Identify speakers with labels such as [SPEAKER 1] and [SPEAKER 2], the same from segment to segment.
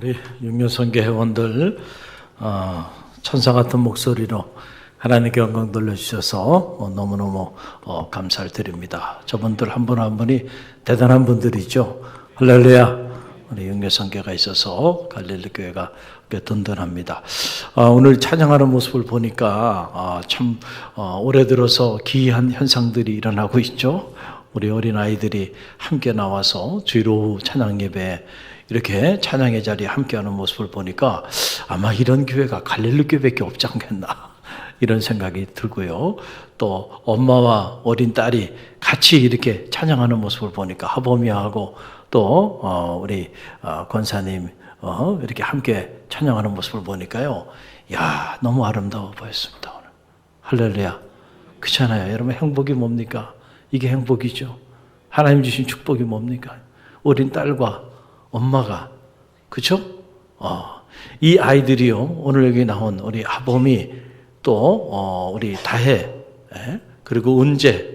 [SPEAKER 1] 우리 육류선교 회원들 천사 같은 목소리로 하나님께 영광 돌려주셔서 너무너무 감사를 드립니다. 저분들 한 분 한 분이 대단한 분들이죠. 할렐루야. 우리 육류선교가 있어서 갈릴리 교회가 든든합니다. 오늘 찬양하는 모습을 보니까 참 올해 들어서 기이한 현상들이 일어나고 있죠. 우리 어린아이들이 함께 나와서 주일 찬양 예배에 이렇게 찬양의 자리에 함께하는 모습을 보니까 아마 이런 교회가 갈릴리 교회밖에 없지 않겠나 이런 생각이 들고요. 또 엄마와 어린 딸이 같이 이렇게 찬양하는 모습을 보니까 하범이하고 또 우리 권사님 이렇게 함께 찬양하는 모습을 보니까요. 야, 너무 아름다워 보였습니다. 오늘. 할렐루야. 그렇잖아요. 여러분, 행복이 뭡니까? 이게 행복이죠. 하나님 주신 축복이 뭡니까? 어린 딸과 엄마가, 그렇죠? 이 아이들이요, 오늘 여기 나온 우리 하범이 또 우리 다혜, 그리고 은재,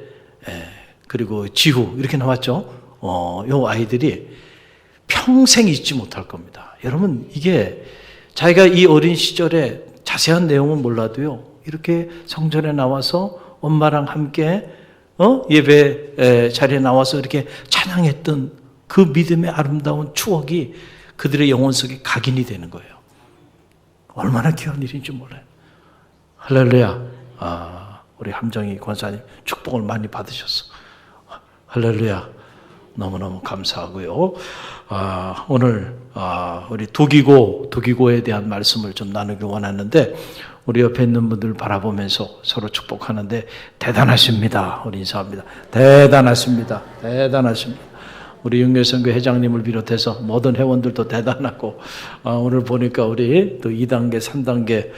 [SPEAKER 1] 그리고 지후 이렇게 나왔죠. 요 아이들이 평생 잊지 못할 겁니다. 여러분, 이게 자기가 이 어린 시절에 자세한 내용은 몰라도요, 이렇게 성전에 나와서 엄마랑 함께 예배 자리에 나와서 이렇게 찬양했던 그 믿음의 아름다운 추억이 그들의 영혼 속에 각인이 되는 거예요. 얼마나 귀한 일인지 몰라요. 할렐루야. 우리 함정희 권사님 축복을 많이 받으셨어. 할렐루야. 너무너무 감사하고요. 오늘 우리 두기고에 대한 말씀을 좀 나누기 원하는데, 우리 옆에 있는 분들 바라보면서 서로 축복하는데 대단하십니다. 우리 인사합니다. 대단하십니다. 대단하십니다. 우리 육류선교 회장님을 비롯해서 모든 회원들도 대단하고, 오늘 보니까 우리 또 2단계, 3단계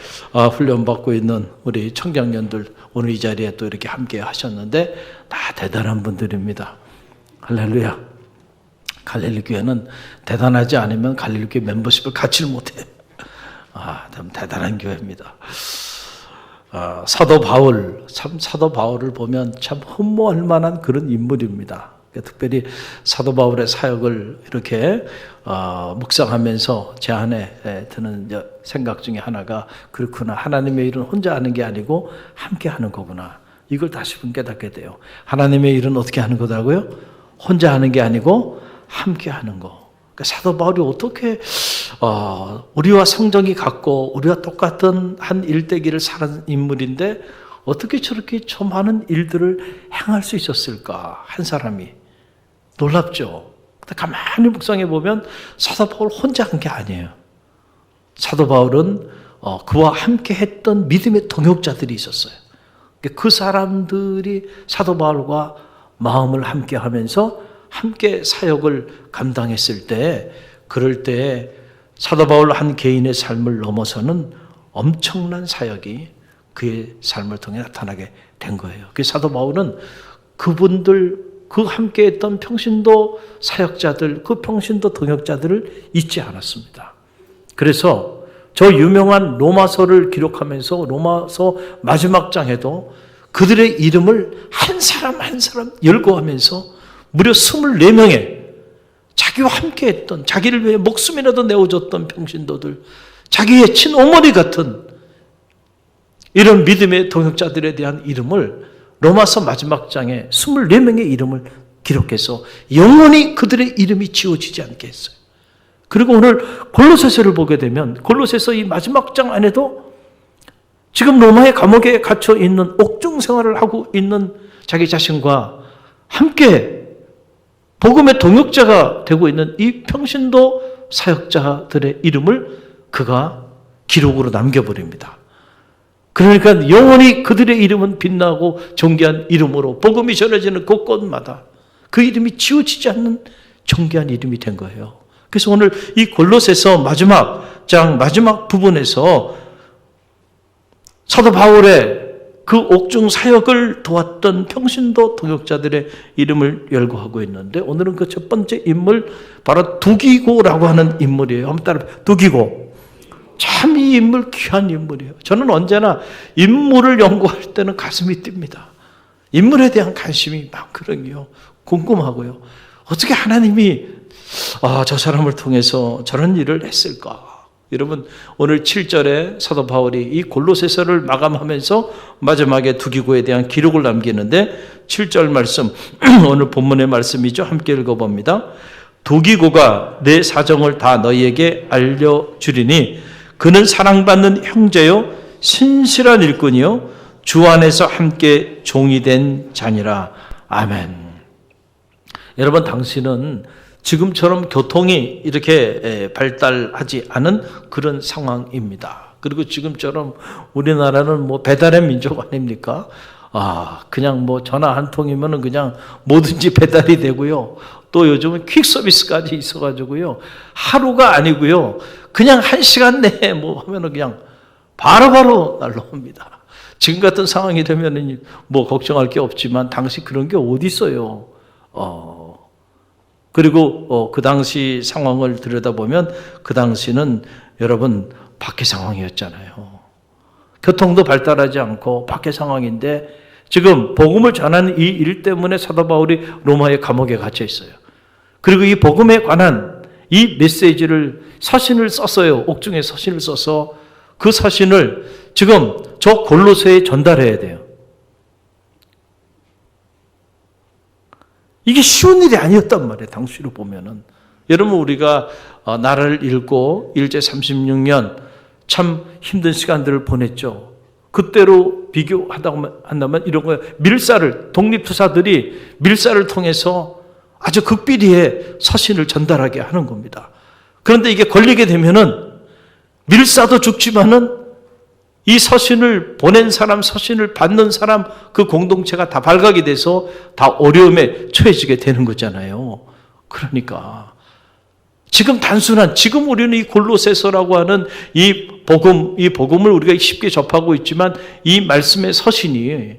[SPEAKER 1] 훈련받고 있는 우리 청장년들 오늘 이 자리에 또 이렇게 함께 하셨는데 다 대단한 분들입니다. 할렐루야. 갈릴리 교회는 대단하지 않으면 갈릴리 교회 멤버십을 갖지를 못해요. 참 대단한 교회입니다. 사도 바울을 보면 참 흠모할 만한 그런 인물입니다. 특별히 사도 바울의 사역을 이렇게 묵상하면서 제 안에 드는 생각 중에 하나가, 그렇구나, 하나님의 일은 혼자 하는 게 아니고 함께 하는 거구나, 이걸 다시 깨닫게 돼요. 하나님의 일은 어떻게 하는 거라고요? 혼자 하는 게 아니고 함께 하는 거. 그러니까 사도 바울이 어떻게 우리와 성정이 같고 우리와 똑같은 한 일대기를 사는 인물인데 어떻게 저렇게 저 많은 일들을 행할 수 있었을까? 한 사람이. 놀랍죠. 근데 가만히 묵상해 보면 사도 바울 혼자 한 게 아니에요. 사도 바울은 그와 함께 했던 믿음의 동역자들이 있었어요. 그 사람들이 사도 바울과 마음을 함께 하면서 함께 사역을 감당했을 때, 그럴 때 사도 바울 한 개인의 삶을 넘어서는 엄청난 사역이 그의 삶을 통해 나타나게 된 거예요. 그 사도 바울은 그분들, 그 함께 했던 평신도 사역자들, 그 평신도 동역자들을 잊지 않았습니다. 그래서 저 유명한 로마서를 기록하면서 로마서 마지막 장에도 그들의 이름을 한 사람 한 사람 열거하면서 무려 24명의 자기와 함께 했던, 자기를 위해 목숨이라도 내어줬던 평신도들, 자기의 친어머니 같은 이런 믿음의 동역자들에 대한 이름을 로마서 마지막 장에 24명의 이름을 기록해서 영원히 그들의 이름이 지워지지 않게 했어요. 그리고 오늘 골로새서를 보게 되면 골로새서 이 마지막 장 안에도 지금 로마의 감옥에 갇혀 있는 옥중 생활을 하고 있는 자기 자신과 함께 복음의 동역자가 되고 있는 이 평신도 사역자들의 이름을 그가 기록으로 남겨버립니다. 그러니까 영원히 그들의 이름은 빛나고 존귀한 이름으로 복음이 전해지는 곳곳마다 그 이름이 지워지지 않는 존귀한 이름이 된 거예요. 그래서 오늘 이 골로새서 마지막 장 마지막 부분에서 사도 바울의 그 옥중 사역을 도왔던 평신도 동역자들의 이름을 열거하고 있는데, 오늘은 그 첫 번째 인물, 바로 두기고라고 하는 인물이에요. 한번 따라, 두기고. 참 이 인물 귀한 인물이에요. 저는 언제나 인물을 연구할 때는 가슴이 뜁니다. 인물에 대한 관심이 많거든요. 궁금하고요. 어떻게 하나님이 저 사람을 통해서 저런 일을 했을까? 여러분, 오늘 7절에 사도 바울이 이 골로새서를 마감하면서 마지막에 두기고에 대한 기록을 남기는데 7절 말씀, 오늘 본문의 말씀이죠. 함께 읽어봅니다. 두기고가 내 사정을 다 너희에게 알려주리니 그는 사랑받는 형제요 신실한 일꾼이요 주 안에서 함께 종이 된 자니라. 아멘. 여러분, 당신은 지금처럼 교통이 이렇게 발달하지 않은 그런 상황입니다. 그리고 지금처럼 우리나라는 배달의 민족 아닙니까? 그냥 전화 한 통이면은 그냥 뭐든지 배달이 되고요. 또 요즘은 퀵 서비스까지 있어가지고요. 하루가 아니고요. 그냥 1시간 내에 하면은 그냥 바로바로 날라옵니다. 지금 같은 상황이 되면은 걱정할 게 없지만 당시 그런 게 어디 있어요. 그리고 그 당시 상황을 들여다보면 그 당시는 여러분 박해 상황이었잖아요. 교통도 발달하지 않고 박해 상황인데 지금 복음을 전하는 이 일 때문에 사도 바울이 로마의 감옥에 갇혀 있어요. 그리고 이 복음에 관한 이 메시지를 서신을 썼어요. 옥중에 서신을 써서 그 서신을 지금 저 골로새에 전달해야 돼요. 이게 쉬운 일이 아니었단 말이에요. 당시로 보면은. 여러분, 우리가 나라를 잃고 일제 36년 참 힘든 시간들을 보냈죠. 그때로 비교한다면 이런 거예요. 밀사를, 독립투사들이 밀사를 통해서 아주 극비리에 서신을 전달하게 하는 겁니다. 그런데 이게 걸리게 되면은 밀사도 죽지만은 이 서신을 보낸 사람, 서신을 받는 사람, 그 공동체가 다 발각이 돼서 다 어려움에 처해지게 되는 거잖아요. 그러니까 지금 지금 우리는 이 골로새서라고 하는 이 복음을 우리가 쉽게 접하고 있지만 이 말씀의 서신이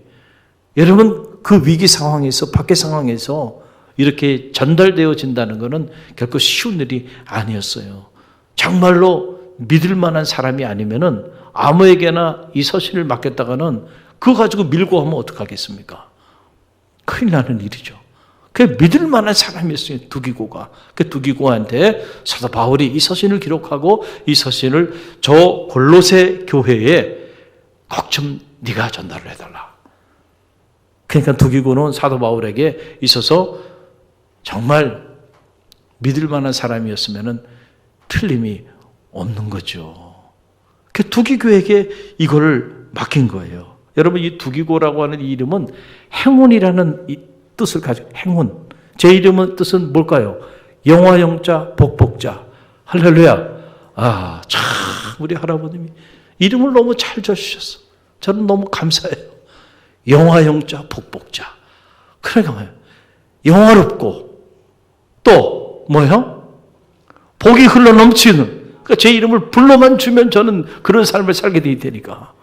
[SPEAKER 1] 여러분 그 위기 상황에서, 박해 상황에서 이렇게 전달되어진다는 것은 결코 쉬운 일이 아니었어요. 정말로 믿을 만한 사람이 아니면은 아무에게나 이 서신을 맡겼다가는 그거 가지고 밀고 하면 어떡하겠습니까? 큰일 나는 일이죠. 그 믿을 만한 사람이었어요. 두기고가. 그 두기고한테 사도 바울이 이 서신을 기록하고 이 서신을 저 골로새 교회에 꼭 좀 네가 전달을 해달라. 그러니까 두기고는 사도 바울에게 있어서 정말 믿을 만한 사람이었으면 틀림이 없는 거죠. 그 두기고에게 이거를 맡긴 거예요. 여러분, 이 두기고라고 하는 이 이름은 행운이라는 이 뜻을 가지고, 행운. 제 이름은 뜻은 뭘까요? 영화영자, 복복자. 할렐루야. 참 우리 할아버님이 이름을 너무 잘 지어주셨어. 저는 너무 감사해요. 영화영자, 복복자. 그러니까 뭐예요? 영화롭고 또 뭐예요? 복이 흘러넘치는. 그러니까 제 이름을 불러만 주면 저는 그런 삶을 살게 돼 되니까.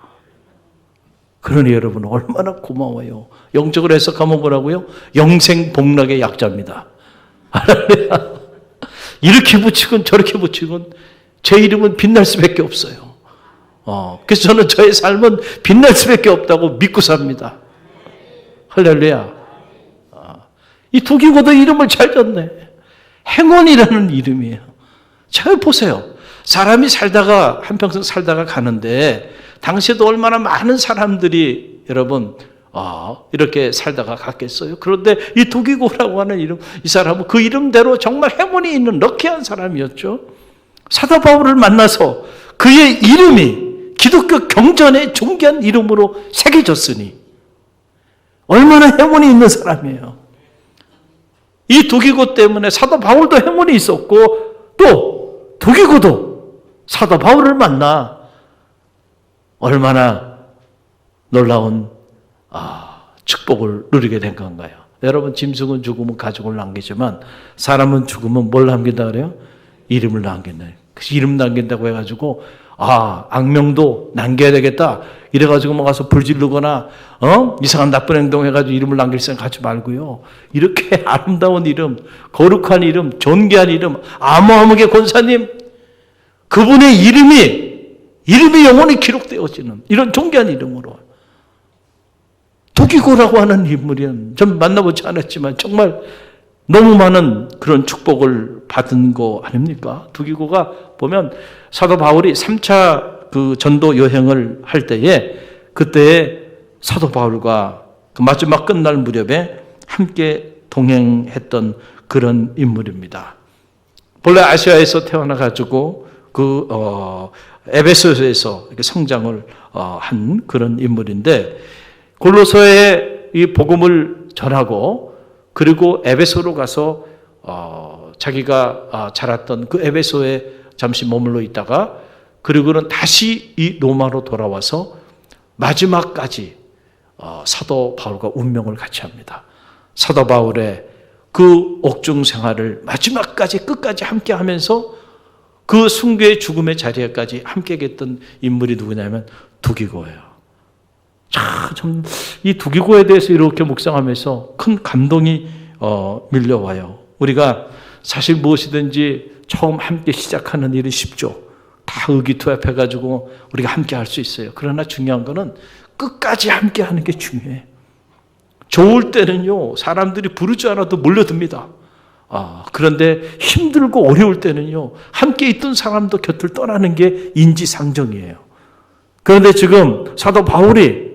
[SPEAKER 1] 그러니 여러분 얼마나 고마워요. 영적으로 해석하면 뭐라고요? 영생복락의 약자입니다. 이렇게 붙이건 저렇게 붙이건 제 이름은 빛날 수밖에 없어요. 그래서 저는 저의 삶은 빛날 수밖에 없다고 믿고 삽니다. 할렐루야. 이 두기고도 이름을 잘 졌네. 행운이라는 이름이에요. 잘 보세요. 사람이 살다가 한평생 살다가 가는데 당시에도 얼마나 많은 사람들이 여러분 이렇게 살다가 갔겠어요. 그런데 이 두기고라고 하는 이름, 이 사람은 그 이름대로 정말 행운이 있는 럭키한 사람이었죠. 사도 바울을 만나서 그의 이름이 기독교 경전의 존귀한 이름으로 새겨졌으니 얼마나 행운이 있는 사람이에요. 이 두기고 때문에 사도 바울도 행운이 있었고 또 두기고도 사도 바울을 만나 얼마나 놀라운 축복을 누리게 된 건가요? 여러분, 짐승은 죽으면 가족을 남기지만 사람은 죽으면 뭘 남긴다 그래요? 이름을 남긴다. 그래서 이름 남긴다고 해가지고 악명도 남겨야 되겠다 이래가지고 가서 불지르거나 이상한 나쁜 행동 해가지고 이름을 남길 생각하지 말고요. 이렇게 아름다운 이름, 거룩한 이름, 존귀한 이름, 아무아무개 권사님, 그분의 이름이 영원히 기록되어지는 이런 존귀한 이름으로. 두기고라고 하는 인물은 전 만나보지 않았지만 정말 너무 많은 그런 축복을 받은 거 아닙니까? 두기고가 보면 사도 바울이 3차 그 전도 여행을 할 때에 그때에 사도 바울과 그 마지막 끝날 무렵에 함께 동행했던 그런 인물입니다. 본래 아시아에서 태어나가지고 에베소에서 이렇게 성장을 한 그런 인물인데 골로새에 이 복음을 전하고 그리고 에베소로 가서 자기가 자랐던 그 에베소에 잠시 머물러 있다가 그리고는 다시 이 로마로 돌아와서 마지막까지 사도 바울과 운명을 같이 합니다. 사도 바울의 그 옥중 생활을 마지막까지 끝까지 함께 하면서 그 순교의 죽음의 자리에까지 함께 했던 인물이 누구냐면 두기고예요. 참 이 두기고에 대해서 이렇게 묵상하면서 큰 감동이 밀려와요. 우리가 사실 무엇이든지 처음 함께 시작하는 일이 쉽죠. 다 의기투합해가지고 우리가 함께 할 수 있어요. 그러나 중요한 거는 끝까지 함께 하는 게 중요해요. 좋을 때는요, 사람들이 부르지 않아도 몰려듭니다. 그런데 힘들고 어려울 때는요, 함께 있던 사람도 곁을 떠나는 게 인지상정이에요. 그런데 지금 사도 바울이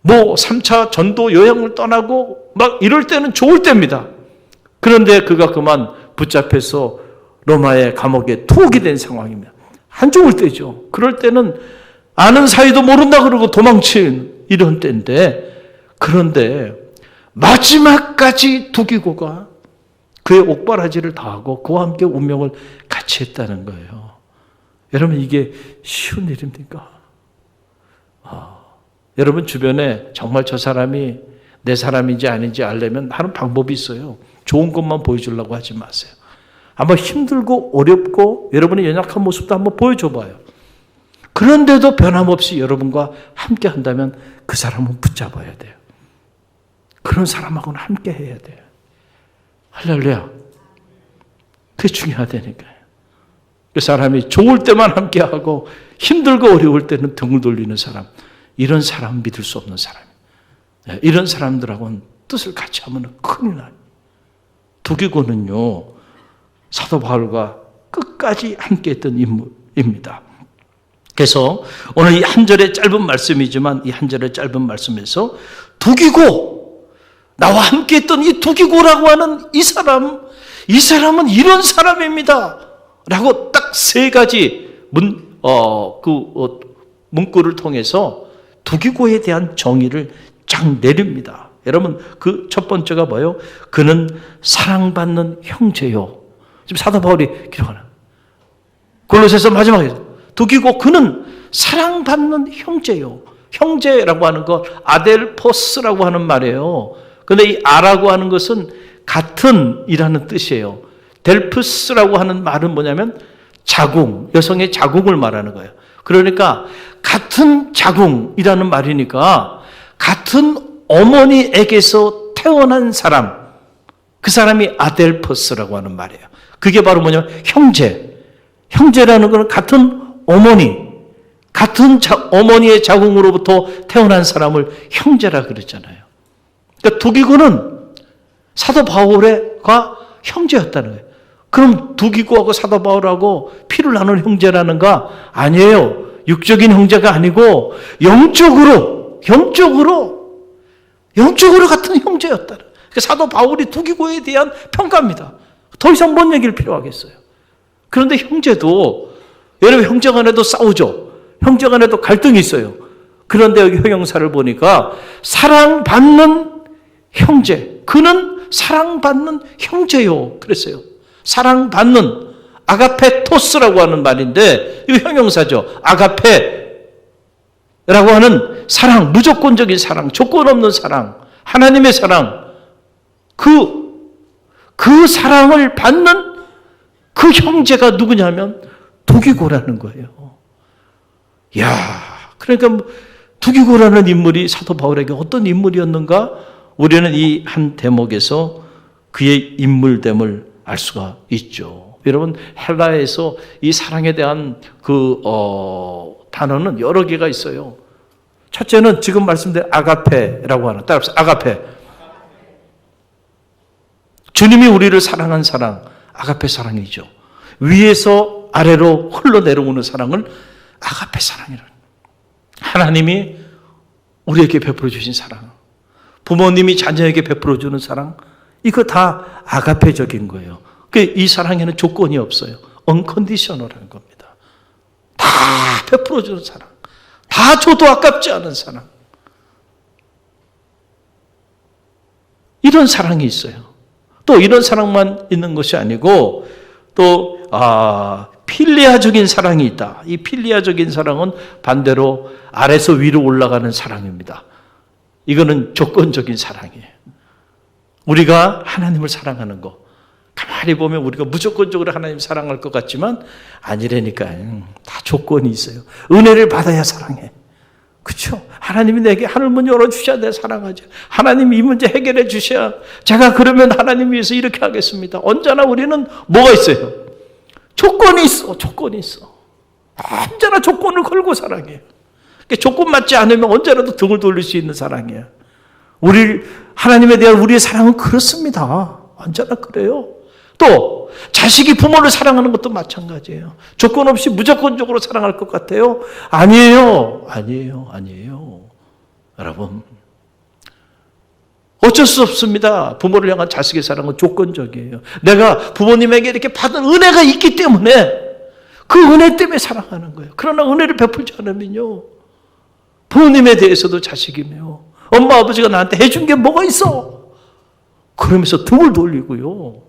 [SPEAKER 1] 3차 전도 여행을 떠나고 막 이럴 때는 좋을 때입니다. 그런데 그가 그만 붙잡혀서 로마의 감옥에 투옥이 된 상황입니다. 안 좋을 때죠. 그럴 때는 아는 사이도 모른다 그러고 도망친 이런 때인데, 그런데 마지막까지 두기고가 그의 옥바라지를 다하고 그와 함께 운명을 같이 했다는 거예요. 여러분, 이게 쉬운 일입니까? 여러분 주변에 정말 저 사람이 내 사람인지 아닌지 알려면 하는 방법이 있어요. 좋은 것만 보여주려고 하지 마세요. 한번 힘들고 어렵고 여러분의 연약한 모습도 한번 보여줘 봐요. 그런데도 변함없이 여러분과 함께 한다면 그 사람은 붙잡아야 돼요. 그런 사람하고는 함께 해야 돼요. 할렐루야. 그게 중요하다니까요. 그 사람이 좋을 때만 함께 하고 힘들고 어려울 때는 등을 돌리는 사람, 이런 사람 믿을 수 없는 사람이에요. 이런 사람들하고는 뜻을 같이 하면 큰일 나요. 두기고는요, 사도 바울과 끝까지 함께했던 인물입니다. 그래서 오늘 이 한 절의 짧은 말씀이지만 이 한 절의 짧은 말씀에서 두기고, 나와 함께했던 이 두기고라고 하는 이 사람은 이런 사람입니다 라고 딱 세 가지 문구를 통해서 두기고에 대한 정의를 쫙 내립니다. 여러분, 그 첫 번째가 뭐예요? 그는 사랑받는 형제요. 지금 사도 바울이 기록하는 골로새서 마지막에 두기고 그는 사랑받는 형제요. 형제라고 하는 거 아델포스라고 하는 말이에요. 그런데 이 아라고 하는 것은 같은이라는 뜻이에요. 델프스라고 하는 말은 뭐냐면 자궁, 여성의 자궁을 말하는 거예요. 그러니까 같은 자궁이라는 말이니까 같은 어머니에게서 태어난 사람, 그 사람이 아델포스라고 하는 말이에요. 그게 바로 뭐냐면 형제라는 것은 같은 어머니, 같은 어머니의 자궁으로부터 태어난 사람을 형제라 그랬잖아요. 그러니까 두기고는 사도 바울과 형제였다는 거예요. 그럼 두기고하고 사도 바울하고 피를 나눈 형제라는가? 아니에요. 육적인 형제가 아니고 영적으로 같은 형제였다는. 그러니까 사도 바울이 두기고에 대한 평가입니다. 더 이상 뭔 얘기를 필요하겠어요. 그런데 형제도, 여러분 형제 간에도 싸우죠. 형제 간에도 갈등이 있어요. 그런데 여기 형용사를 보니까 사랑받는 형제, 그는 사랑받는 형제요 그랬어요. 사랑받는, 아가페토스라고 하는 말인데 이거 형용사죠. 아가페라고 하는 사랑, 무조건적인 사랑, 조건 없는 사랑, 하나님의 사랑, 그 사랑을 받는 그 형제가 누구냐면 두기고라는 거예요. 야, 그러니까 두기고라는 인물이 사도 바울에게 어떤 인물이었는가? 우리는 이 한 대목에서 그의 인물됨을 알 수가 있죠. 여러분, 헬라에서 이 사랑에 대한 단어는 여러 개가 있어요. 첫째는 지금 말씀드린 아가페라고 하는, 따라합시다. 아가페. 주님이 우리를 사랑한 사랑, 아가페 사랑이죠. 위에서 아래로 흘러내려오는 사랑을 아가페 사랑이라는, 하나님이 우리에게 베풀어 주신 사랑, 부모님이 자녀에게 베풀어 주는 사랑, 이거 다 아가페적인 거예요. 이 사랑에는 조건이 없어요. 언컨디셔널한 겁니다. 다 베풀어 주는 사랑, 다 줘도 아깝지 않은 사랑, 이런 사랑이 있어요. 또 이런 사랑만 있는 것이 아니고 또 필리아적인 사랑이 있다. 이 필리아적인 사랑은 반대로 아래서 위로 올라가는 사랑입니다. 이거는 조건적인 사랑이에요. 우리가 하나님을 사랑하는 거, 가만히 보면 우리가 무조건적으로 하나님 사랑할 것 같지만 아니라니까. 다 조건이 있어요. 은혜를 받아야 사랑해. 그렇죠? 하나님이 내게 하늘문 열어주셔야 내가 사랑하죠. 하나님이 이 문제 해결해 주셔야 제가 그러면 하나님 위해서 이렇게 하겠습니다. 언제나 우리는 뭐가 있어요? 조건이 있어. 조건이 있어. 언제나 조건을 걸고 사랑해요. 조건 맞지 않으면 언제라도 등을 돌릴 수 있는 사랑이에요. 하나님에 대한 우리의 사랑은 그렇습니다. 언제나 그래요. 또 자식이 부모를 사랑하는 것도 마찬가지예요. 조건 없이 무조건적으로 사랑할 것 같아요? 아니에요. 여러분, 어쩔 수 없습니다. 부모를 향한 자식의 사랑은 조건적이에요. 내가 부모님에게 이렇게 받은 은혜가 있기 때문에 그 은혜 때문에 사랑하는 거예요. 그러나 은혜를 베풀지 않으면요, 부모님에 대해서도 자식이며 엄마 아버지가 나한테 해준 게 뭐가 있어? 그러면서 등을 돌리고요,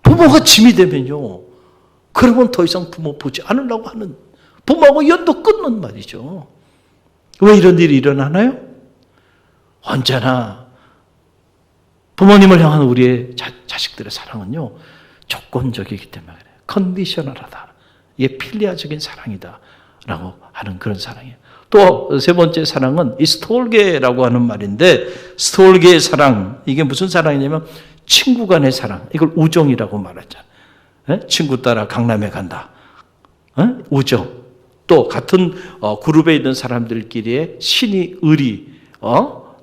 [SPEAKER 1] 부모가 짐이 되면요, 그러면 더 이상 부모 보지 않으려고 하는, 부모하고 연도 끊는 말이죠. 왜 이런 일이 일어나나요? 언제나 부모님을 향한 우리의 자식들의 사랑은요, 조건적이기 때문에 그래요. 컨디셔널하다. 이게 필리아적인 사랑이다 라고 하는 그런 사랑이에요. 또 세 번째 사랑은 이 스톨게라고 하는 말인데, 스톨게의 사랑, 이게 무슨 사랑이냐면 친구 간의 사랑, 이걸 우정이라고 말하잖아요. 친구 따라 강남에 간다. 우정. 또 같은 그룹에 있는 사람들끼리의 신의 의리,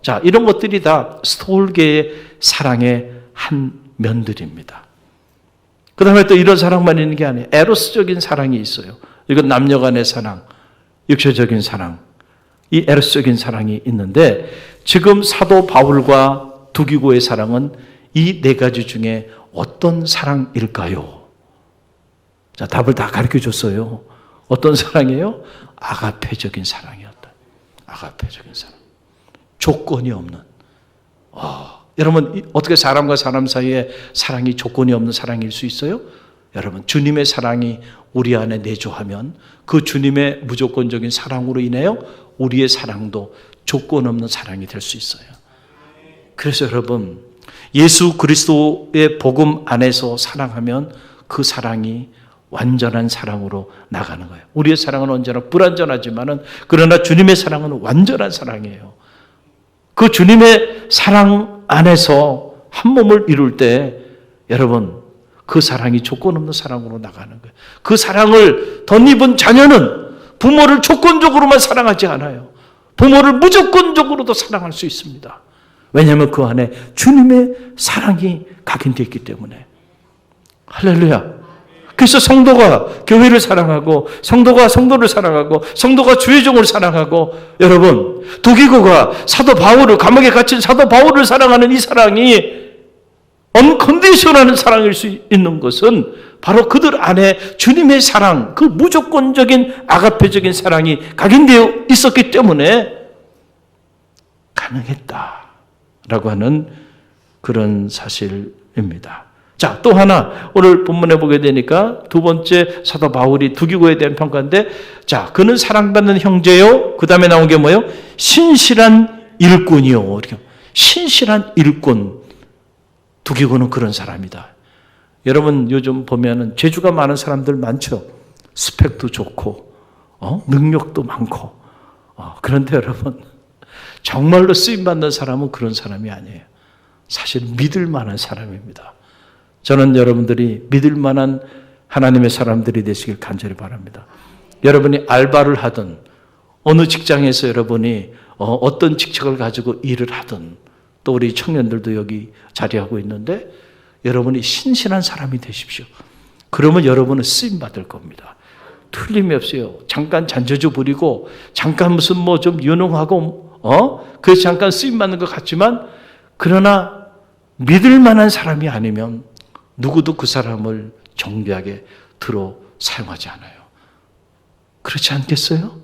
[SPEAKER 1] 자, 이런 것들이 다 스톨게의 사랑의 한 면들입니다. 그 다음에 또 이런 사랑만 있는 게 아니에요. 에로스적인 사랑이 있어요. 이건 남녀 간의 사랑, 육체적인 사랑, 이 에로스적인 사랑이 있는데, 지금 사도 바울과 두기고의 사랑은 이 네 가지 중에 어떤 사랑일까요? 자, 답을 다 가르쳐 줬어요. 어떤 사랑이에요? 아가페적인 사랑이었다. 아가페적인 사랑. 조건이 없는. 여러분, 어떻게 사람과 사람 사이에 사랑이 조건이 없는 사랑일 수 있어요? 여러분, 주님의 사랑이 우리 안에 내주하면 그 주님의 무조건적인 사랑으로 인하여 우리의 사랑도 조건 없는 사랑이 될 수 있어요. 그래서 여러분, 예수 그리스도의 복음 안에서 사랑하면 그 사랑이 완전한 사랑으로 나가는 거예요. 우리의 사랑은 언제나 불완전하지만은, 그러나 주님의 사랑은 완전한 사랑이에요. 그 주님의 사랑 안에서 한 몸을 이룰 때 여러분, 그 사랑이 조건 없는 사랑으로 나가는 거예요. 그 사랑을 덧입은 자녀는 부모를 조건적으로만 사랑하지 않아요. 부모를 무조건적으로도 사랑할 수 있습니다. 왜냐하면 그 안에 주님의 사랑이 각인되어 있기 때문에. 할렐루야. 그래서 성도가 교회를 사랑하고, 성도가 성도를 사랑하고, 성도가 주의 종을 사랑하고, 여러분, 두기고가 사도 바울을, 감옥에 갇힌 사도 바울을 사랑하는 이 사랑이 언컨디셔널한 사랑일 수 있는 것은 바로 그들 안에 주님의 사랑, 그 무조건적인 아가페적인 사랑이 각인되어 있었기 때문에 가능했다라고 하는 그런 사실입니다. 자, 또 하나 오늘 본문에 보게 되니까 두 번째 사도 바울이 두기고에 대한 평가인데, 자, 그는 사랑받는 형제요, 그 다음에 나온 게 뭐예요? 신실한 일꾼이요. 이렇게 신실한 일꾼. 두기고는 그런 사람이다. 여러분, 요즘 보면은 재주가 많은 사람들 많죠. 스펙도 좋고, 능력도 많고. 그런데 여러분, 정말로 쓰임받는 사람은 그런 사람이 아니에요. 사실 믿을 만한 사람입니다. 저는 여러분들이 믿을 만한 하나님의 사람들이 되시길 간절히 바랍니다. 여러분이 알바를 하든, 어느 직장에서 여러분이 어떤 직책을 가지고 일을 하든, 또 우리 청년들도 여기 자리하고 있는데 여러분이 신실한 사람이 되십시오. 그러면 여러분은 쓰임받을 겁니다. 틀림이 없어요. 잠깐 잔저주 부리고 잠깐 무슨 뭐 좀 유능하고 그래서 잠깐 쓰임받는 것 같지만 그러나 믿을 만한 사람이 아니면 누구도 그 사람을 정죄하게 들어 사용하지 않아요. 그렇지 않겠어요?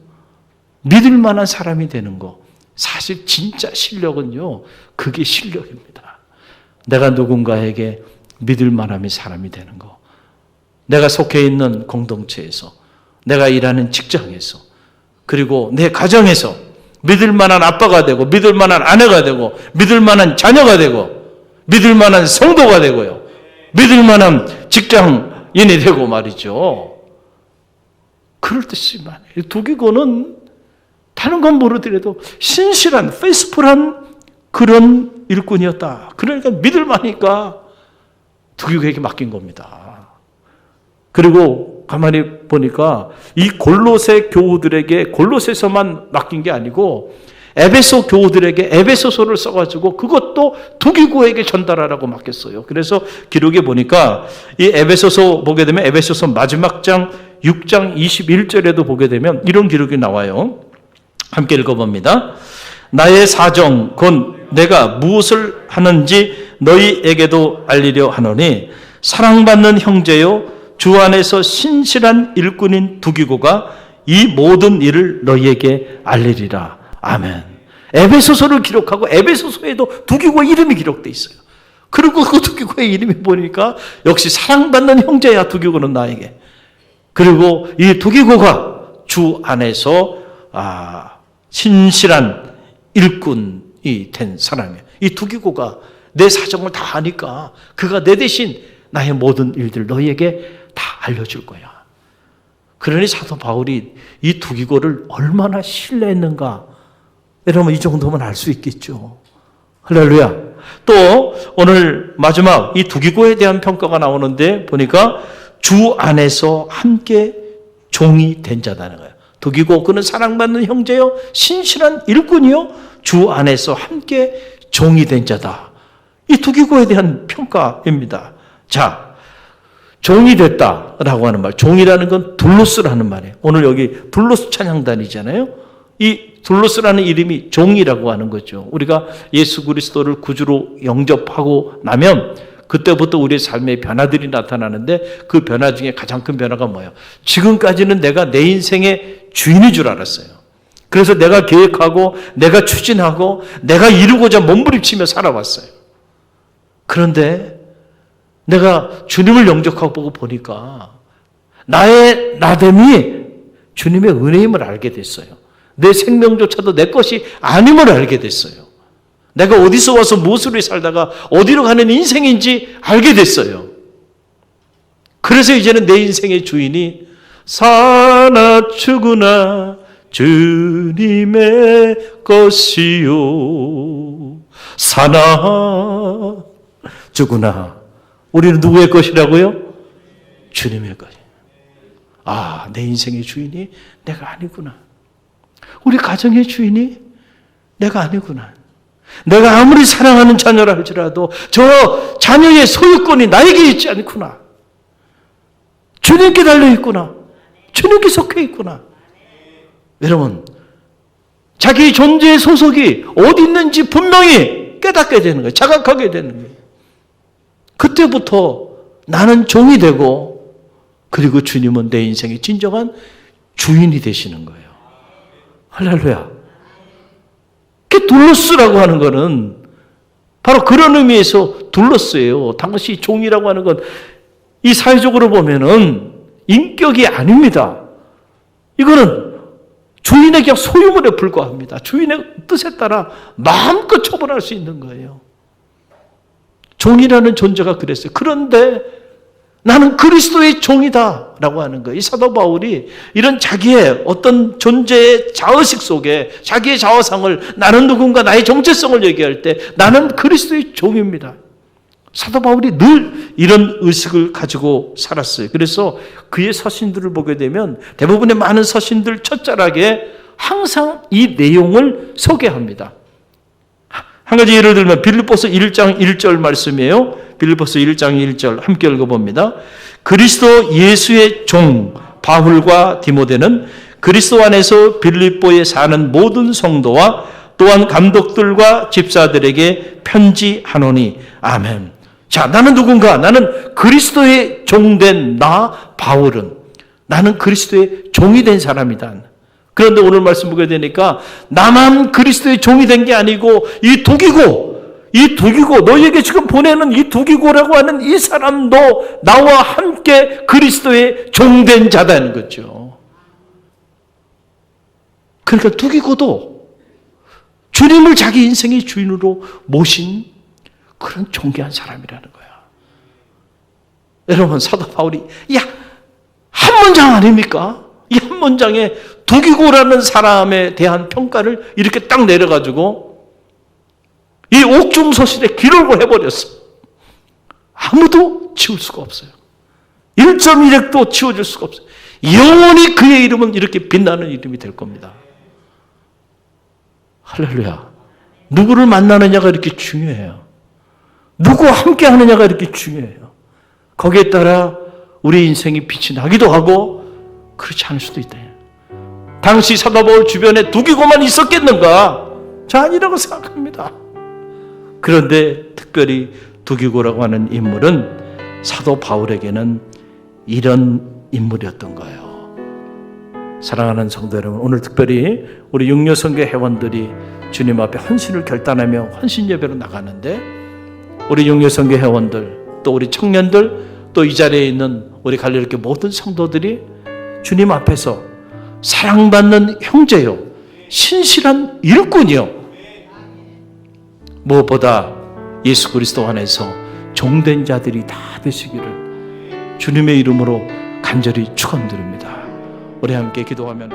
[SPEAKER 1] 믿을 만한 사람이 되는 거 사실 진짜 실력은요 그게 실력입니다. 내가 누군가에게 믿을 만한 사람이 되는 거, 내가 속해 있는 공동체에서, 내가 일하는 직장에서, 그리고 내 가정에서 믿을 만한 아빠가 되고 믿을 만한 아내가 되고 믿을 만한 자녀가 되고 믿을 만한 성도가 되고요, 믿을 만한 직장인이 되고 말이죠. 그럴 때 쓰임만 해요. 두기고는 다른 건 모르더라도 신실한, 페이스풀한 그런 일꾼이었다. 그러니까 믿을만하니까 두기고에게 맡긴 겁니다. 그리고 가만히 보니까 이 골로새 교우들에게 골로새서만 맡긴 게 아니고 에베소 교우들에게 에베소서를 써가지고 그것도 두기고에게 전달하라고 맡겼어요. 그래서 기록에 보니까 이 에베소서 보게 되면 에베소서 마지막 장 6장 21절에도 보게 되면 이런 기록이 나와요. 함께 읽어봅니다. 나의 사정 곧 내가 무엇을 하는지 너희에게도 알리려 하노니 사랑받는 형제요 주 안에서 신실한 일꾼인 두기고가 이 모든 일을 너희에게 알리리라. 아멘. 에베소서를 기록하고 에베소서에도 두기고 이름이 기록되어 있어요. 그리고 그 두기고의 이름이 보니까 역시 사랑받는 형제야 두기고는 나에게. 그리고 이 두기고가 주 안에서 신실한 일꾼이 된 사람이에요. 이 두기고가 내 사정을 다 아니까 그가 내 대신 나의 모든 일들 너희에게 다 알려줄 거야. 그러니 사도 바울이 이 두기고를 얼마나 신뢰했는가. 여러분 이 정도면 알 수 있겠죠. 할렐루야. 또 오늘 마지막 이 두기고에 대한 평가가 나오는데 보니까 주 안에서 함께 종이 된 자다는 거예요. 두기고 그는 사랑받는 형제요 신실한 일꾼이요 주 안에서 함께 종이 된 자다. 이 두기고에 대한 평가입니다. 자, 종이 됐다라고 하는 말, 종이라는 건 둘로스라는 말이에요. 오늘 여기 둘로스 찬양단이잖아요. 이 둘로스라는 이름이 종이라고 하는 거죠. 우리가 예수 그리스도를 구주로 영접하고 나면 그때부터 우리의 삶의 변화들이 나타나는데 그 변화 중에 가장 큰 변화가 뭐예요? 지금까지는 내가 내 인생의 주인인 줄 알았어요. 그래서 내가 계획하고 내가 추진하고 내가 이루고자 몸부림치며 살아왔어요. 그런데 내가 주님을 영접하고 보니까 나의 나됨이 주님의 은혜임을 알게 됐어요. 내 생명조차도 내 것이 아님을 알게 됐어요. 내가 어디서 와서 무엇으로 살다가 어디로 가는 인생인지 알게 됐어요. 그래서 이제는 내 인생의 주인이 사나 죽으나 주님의 것이요 사나 죽으나 우리는 누구의 것이라고요? 주님의 것. 내 인생의 주인이 내가 아니구나. 우리 가정의 주인이 내가 아니구나. 내가 아무리 사랑하는 자녀라 할지라도 저 자녀의 소유권이 나에게 있지 않구나. 주님께 달려있구나. 주님께 속해 있구나. 여러분, 자기 존재의 소속이 어디 있는지 분명히 깨닫게 되는 거예요. 자각하게 되는 거예요. 그때부터 나는 종이 되고 그리고 주님은 내 인생의 진정한 주인이 되시는 거예요. 할렐루야. 그 둘로스라고 하는 거는 바로 그런 의미에서 둘로스예요. 당시 종이라고 하는 건 이 사회적으로 보면은 인격이 아닙니다. 이거는 주인의 그냥 소유물에 불과합니다. 주인의 뜻에 따라 마음껏 처분할 수 있는 거예요. 종이라는 존재가 그랬어요. 그런데 나는 그리스도의 종이다 라고 하는 거예요. 이 사도 바울이 이런 자기의 어떤 존재의 자의식 속에 자기의 자화상을 나는 누군가 나의 정체성을 얘기할 때 나는 그리스도의 종입니다. 사도 바울이 늘 이런 의식을 가지고 살았어요. 그래서 그의 서신들을 보게 되면 대부분의 많은 서신들 첫 자락에 항상 이 내용을 소개합니다. 한 가지 예를 들면 빌립보서 1장 1절 말씀이에요. 빌립보서 1장 1절 함께 읽어봅니다. 그리스도 예수의 종 바울과 디모데는 그리스도 안에서 빌립보에 사는 모든 성도와 또한 감독들과 집사들에게 편지하노니 아멘. 자, 나는 누군가? 나는 그리스도의 종된 나 바울은 나는 그리스도의 종이 된 사람이다. 그런데 오늘 말씀 보게 되니까 나만 그리스도의 종이 된 게 아니고 이 독이고 너희에게 지금 보내는 이 독이고라고 하는 이 사람도 나와 함께 그리스도의 종된 자다는 거죠. 그러니까 독이고도 주님을 자기 인생의 주인으로 모신 그런 존귀한 사람이라는 거야. 여러분, 사도 바울이 한 문장 아닙니까? 이 한 문장에 독이고라는 사람에 대한 평가를 이렇게 딱 내려가지고 이 옥중서실에 기록을 해버렸어. 아무도 지울 수가 없어요. 1.1획도 지워줄 수가 없어요. 영원히 그의 이름은 이렇게 빛나는 이름이 될 겁니다. 할렐루야. 누구를 만나느냐가 이렇게 중요해요. 누구와 함께 하느냐가 이렇게 중요해요. 거기에 따라 우리 인생이 빛이 나기도 하고 그렇지 않을 수도 있다. 당시 사도 바울 주변에 독이고만 있었겠는가? 저 아니라고 생각합니다. 그런데 특별히 독이고라고 하는 인물은 사도 바울에게는 이런 인물이었던 거예요. 사랑하는 성도 여러분, 오늘 특별히 우리 육려선교 회원들이 주님 앞에 헌신을 결단하며 헌신 예배로 나가는데 우리 육려선교 회원들 또 우리 청년들 또 이 자리에 있는 우리 갈릴리 모든 성도들이 주님 앞에서 사랑받는 형제요, 신실한 일꾼이요, 무엇보다 예수 그리스도 안에서 종된 자들이 다 되시기를 주님의 이름으로 간절히 축원드립니다. 우리 함께 기도하면